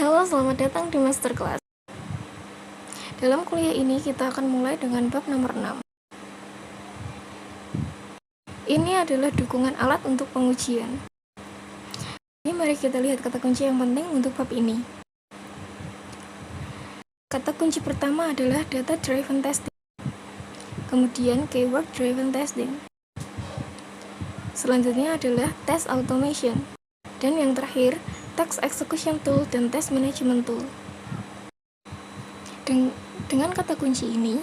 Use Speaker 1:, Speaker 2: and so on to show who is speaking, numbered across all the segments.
Speaker 1: Halo, selamat datang di Masterclass. Dalam kuliah ini kita akan mulai dengan bab nomor 6. Ini adalah dukungan alat untuk pengujian. Jadi mari kita lihat kata kunci yang penting untuk bab ini. Kata kunci pertama adalah data driven testing. Kemudian keyword driven testing. Selanjutnya adalah test automation. Dan yang terakhir, test execution tool dan test management tool. Dengan kata kunci ini,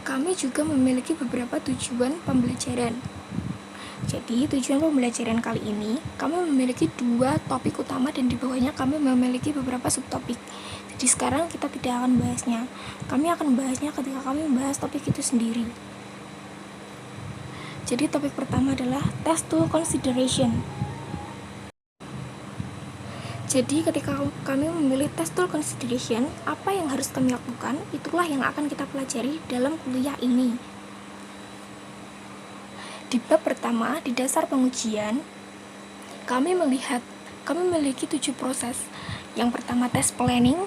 Speaker 1: kami juga memiliki beberapa tujuan pembelajaran. Jadi, tujuan pembelajaran kali ini, kami memiliki 2 topik utama dan di bawahnya kami memiliki beberapa subtopik. Jadi sekarang kita tidak akan bahasnya. Kami akan bahasnya ketika kami membahas topik itu sendiri. Jadi topik pertama adalah test tool consideration. Jadi ketika kami memilih test tool consideration, apa yang harus kami lakukan, itulah yang akan kita pelajari dalam kuliah ini. Di bab pertama, di dasar pengujian, kami memiliki 7 proses. Yang pertama tes planning,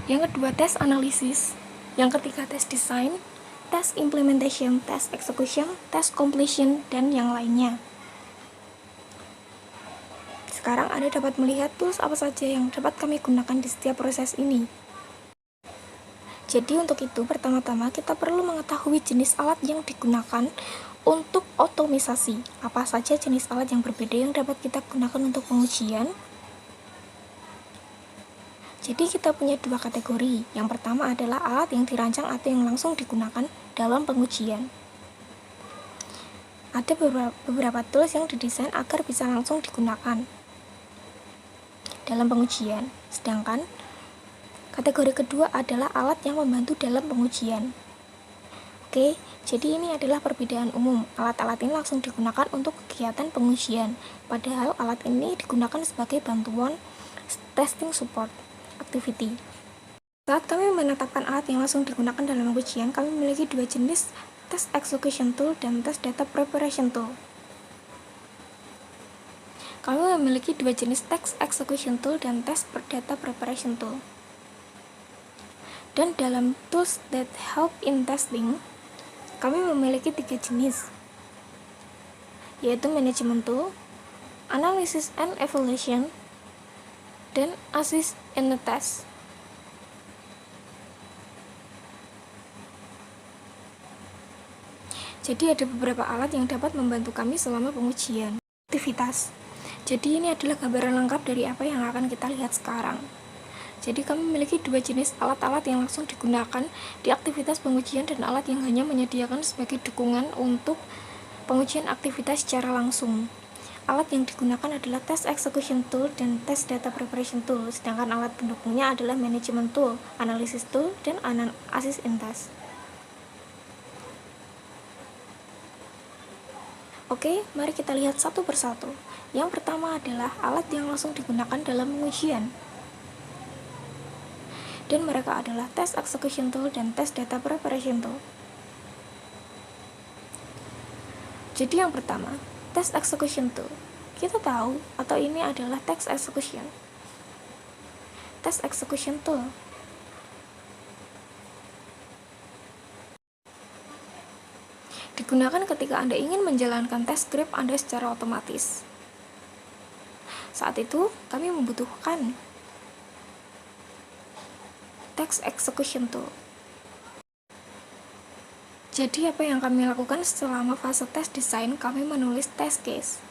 Speaker 1: yang kedua tes analisis, yang ketiga tes design, tes implementation, tes execution, tes completion, dan yang lainnya. Sekarang Anda dapat melihat tools apa saja yang dapat kami gunakan di setiap proses ini. Jadi untuk itu, pertama-tama kita perlu mengetahui jenis alat yang digunakan untuk otomisasi. Apa saja jenis alat yang berbeda yang dapat kita gunakan untuk pengujian? Jadi kita punya 2 kategori. Yang pertama adalah alat yang dirancang atau yang langsung digunakan dalam pengujian. Ada beberapa tools yang didesain agar bisa langsung digunakan dalam pengujian. Sedangkan kategori kedua adalah alat yang membantu dalam pengujian. Oke, jadi ini adalah perbedaan umum. Alat-alat ini langsung digunakan untuk kegiatan pengujian, padahal alat ini digunakan sebagai bantuan testing support activity. Saat kami menetapkan alat yang langsung digunakan dalam pengujian, kami memiliki 2 jenis, test execution tool dan test data preparation tool. Kami memiliki 2 jenis test execution tool dan test data preparation tool. Dan dalam tools that help in testing, kami memiliki 3 jenis, yaitu management tool, analysis and evaluation, dan assist in the test. Jadi ada beberapa alat yang dapat membantu kami selama pengujian. Aktivitas. Jadi ini adalah gambaran lengkap dari apa yang akan kita lihat sekarang. Jadi kami memiliki 2 jenis alat-alat yang langsung digunakan di aktivitas pengujian dan alat yang hanya menyediakan sebagai dukungan untuk pengujian aktivitas secara langsung. Alat yang digunakan adalah test execution tool dan test data preparation tool, sedangkan alat pendukungnya adalah management tool, analysis tool, dan assist in test. Oke, mari kita lihat satu persatu. Yang pertama adalah alat yang langsung digunakan dalam pengujian. Dan mereka adalah test execution tool dan test data preparation tool. Jadi yang pertama, test execution tool. Kita tahu atau ini adalah test execution. Test execution tool. Digunakan ketika Anda ingin menjalankan tes script Anda secara otomatis. Saat itu, kami membutuhkan test execution tool. Jadi apa yang kami lakukan selama fase tes desain, kami menulis test case.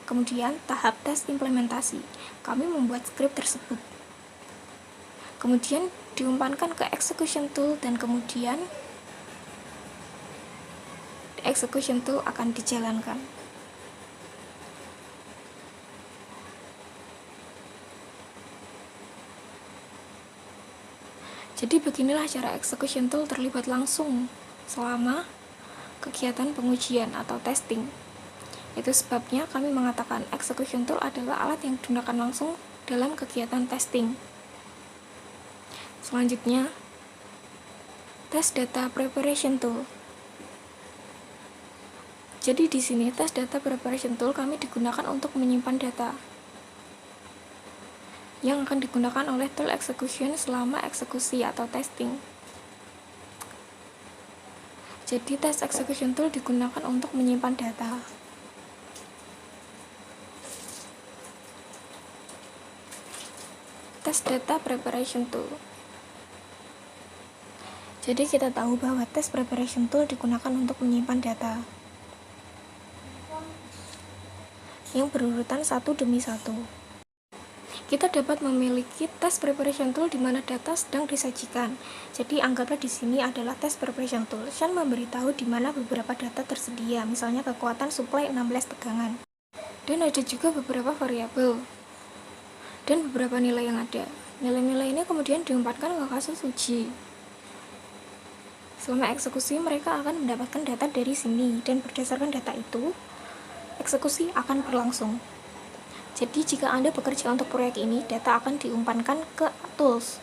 Speaker 1: Kemudian tahap tes implementasi, kami membuat script tersebut. Kemudian diumpankan ke execution tool dan kemudian execution tool akan dijalankan. Jadi beginilah cara execution tool terlibat langsung selama kegiatan pengujian atau testing. Itu sebabnya kami mengatakan execution tool adalah alat yang digunakan langsung dalam kegiatan testing. Selanjutnya, test data preparation tool. Jadi di sini tes data preparation tool kami digunakan untuk menyimpan data yang akan digunakan oleh tool execution selama eksekusi atau testing. Jadi test execution tool digunakan untuk menyimpan data. Test data preparation tool. Jadi kita tahu bahwa test preparation tool digunakan untuk menyimpan data yang berurutan satu demi satu. Kita dapat memiliki test preparation tool di mana data sedang disajikan. Jadi anggaplah di sini adalah test preparation tool yang memberitahu di mana beberapa data tersedia, misalnya kekuatan suplai 16 tegangan. Dan ada juga beberapa variabel dan beberapa nilai yang ada. Nilai-nilai ini kemudian diumpatkan ke kasus uji. Selama eksekusi mereka akan mendapatkan data dari sini, dan berdasarkan data itu eksekusi akan berlangsung. Jadi jika Anda bekerja untuk proyek ini, data akan diumpankan ke tools.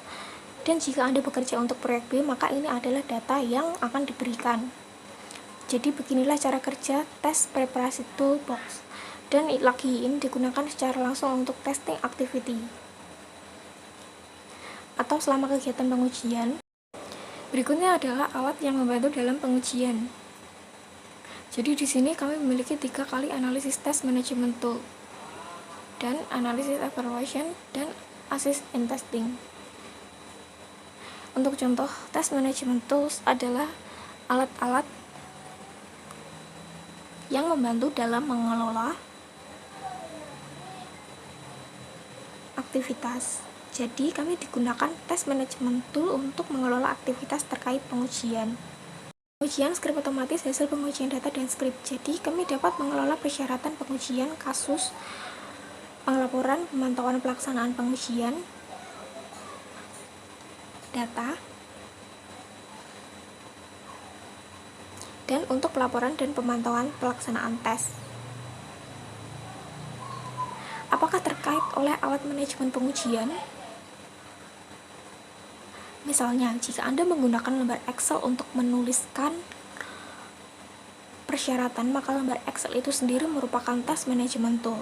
Speaker 1: Dan jika Anda bekerja untuk proyek B, maka ini adalah data yang akan diberikan. Jadi beginilah cara kerja test preparasi toolbox. Dan lagi ini digunakan secara langsung untuk testing activity atau selama kegiatan pengujian. Berikutnya adalah alat yang membantu dalam pengujian. Jadi di sini kami memiliki 3 kali analisis test management tool, dan analisis evaluation, dan assist in testing. Untuk contoh, test management tools adalah alat-alat yang membantu dalam mengelola aktivitas. Jadi kami digunakan test management tool untuk mengelola aktivitas terkait pengujian. Pengujian skrip otomatis hasil pengujian data dan skrip. Jadi kami dapat mengelola persyaratan pengujian, kasus, pengelaporan, pemantauan pelaksanaan pengujian, data, dan untuk pelaporan dan pemantauan pelaksanaan tes. Apakah terkait oleh alat manajemen pengujian? Misalnya, jika Anda menggunakan lembar Excel untuk menuliskan persyaratan, maka lembar Excel itu sendiri merupakan test management tool.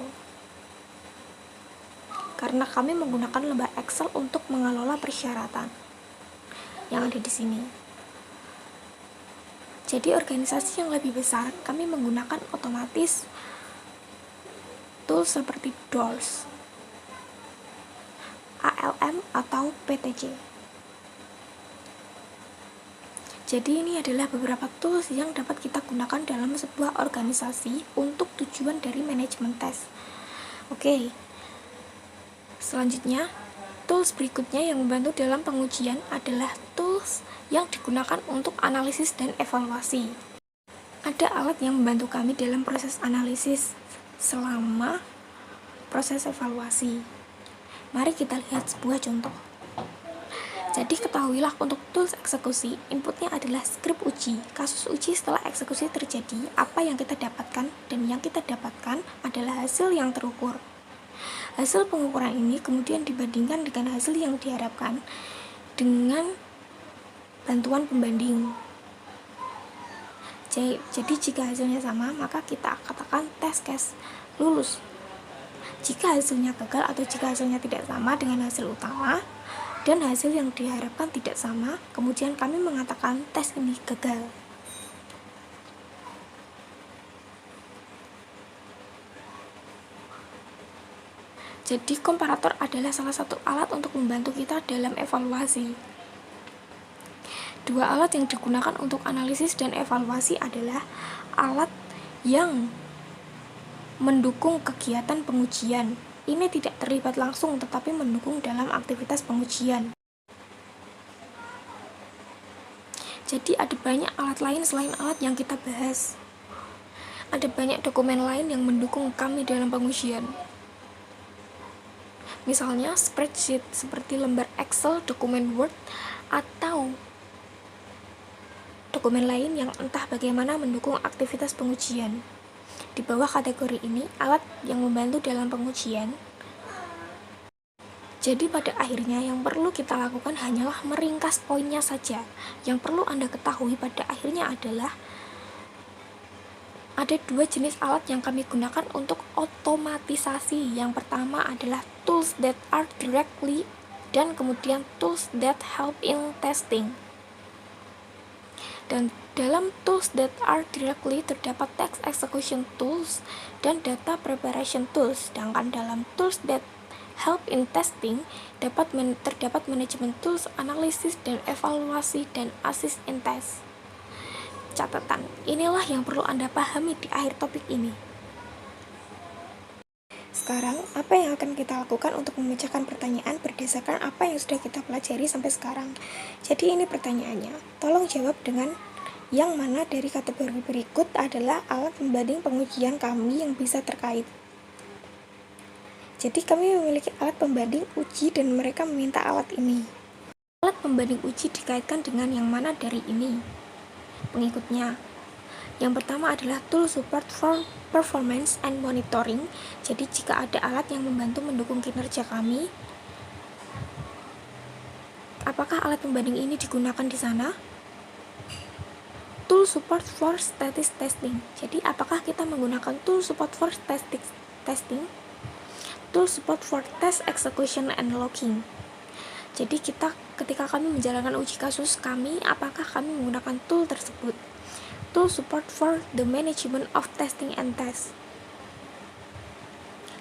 Speaker 1: Karena kami menggunakan lembar Excel untuk mengelola persyaratan yang ada di sini. Jadi organisasi yang lebih besar, kami menggunakan otomatis tools seperti DOORS, ALM, atau PTC. Jadi ini adalah beberapa tools yang dapat kita gunakan dalam sebuah organisasi untuk tujuan dari manajemen tes. Oke. Selanjutnya, tools berikutnya yang membantu dalam pengujian adalah tools yang digunakan untuk analisis dan evaluasi. Ada alat yang membantu kami dalam proses analisis selama proses evaluasi. Mari kita lihat sebuah contoh. Jadi ketahuilah untuk tools eksekusi, inputnya adalah skrip uji. Kasus uji setelah eksekusi terjadi, apa yang kita dapatkan, dan yang kita dapatkan adalah hasil yang terukur. Hasil pengukuran ini kemudian dibandingkan dengan hasil yang diharapkan dengan bantuan pembanding. Jadi jika hasilnya sama, maka kita katakan test case lulus. Jika hasilnya gagal atau jika hasilnya tidak sama dengan hasil utama dan hasil yang diharapkan tidak sama, kemudian kami mengatakan tes ini gagal. Jadi komparator adalah salah satu alat untuk membantu kita dalam evaluasi. Dua alat yang digunakan untuk analisis dan evaluasi adalah alat yang mendukung kegiatan pengujian. Ini tidak terlibat langsung tetapi mendukung dalam aktivitas pengujian. Jadi ada banyak alat lain selain alat yang kita bahas. Ada banyak dokumen lain yang mendukung kami dalam pengujian. Misalnya spreadsheet seperti lembar Excel, dokumen Word, atau dokumen lain yang entah bagaimana mendukung aktivitas pengujian. Di bawah kategori ini, alat yang membantu dalam pengujian. Jadi pada akhirnya yang perlu kita lakukan hanyalah meringkas poinnya saja. Yang perlu Anda ketahui pada akhirnya adalah Ada dua jenis alat yang kami gunakan untuk otomatisasi. Yang pertama adalah tools that are directly, dan kemudian tools that help in testing. Dan dalam tools that are directly terdapat text execution tools dan data preparation tools, sedangkan dalam tools that help in testing terdapat manajemen tools, analisis dan evaluasi, dan assist in test. Catatan, inilah yang perlu Anda pahami di akhir topik ini. Sekarang, apa yang akan kita lakukan untuk memecahkan pertanyaan berdasarkan apa yang sudah kita pelajari sampai sekarang? Jadi ini pertanyaannya, tolong jawab dengan yang mana dari kategori berikut adalah alat pembanding pengujian kami yang bisa terkait. Jadi kami memiliki alat pembanding uji dan mereka meminta alat ini. Alat pembanding uji dikaitkan dengan yang mana dari ini? Pengikutnya. Yang pertama adalah tool support for performance and monitoring. Jadi jika ada alat yang membantu mendukung kinerja kami, apakah alat pembanding ini digunakan di sana? Tool support for static testing. Jadi apakah kita menggunakan tool support for static testing? Tool support for test execution and logging. Jadi ketika kami menjalankan uji kasus kami, apakah kami menggunakan tool tersebut? Tool support for the management of testing and test.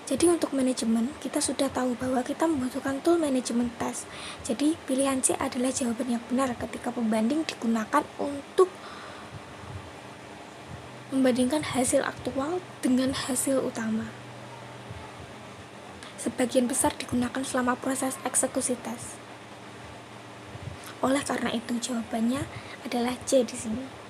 Speaker 1: Jadi untuk manajemen, kita sudah tahu bahwa kita membutuhkan tool management test. Jadi pilihan C adalah jawaban yang benar ketika pembanding digunakan untuk membandingkan hasil aktual dengan hasil utama. Sebagian besar digunakan selama proses eksekusi tes. Oleh karena itu, jawabannya adalah C di sini.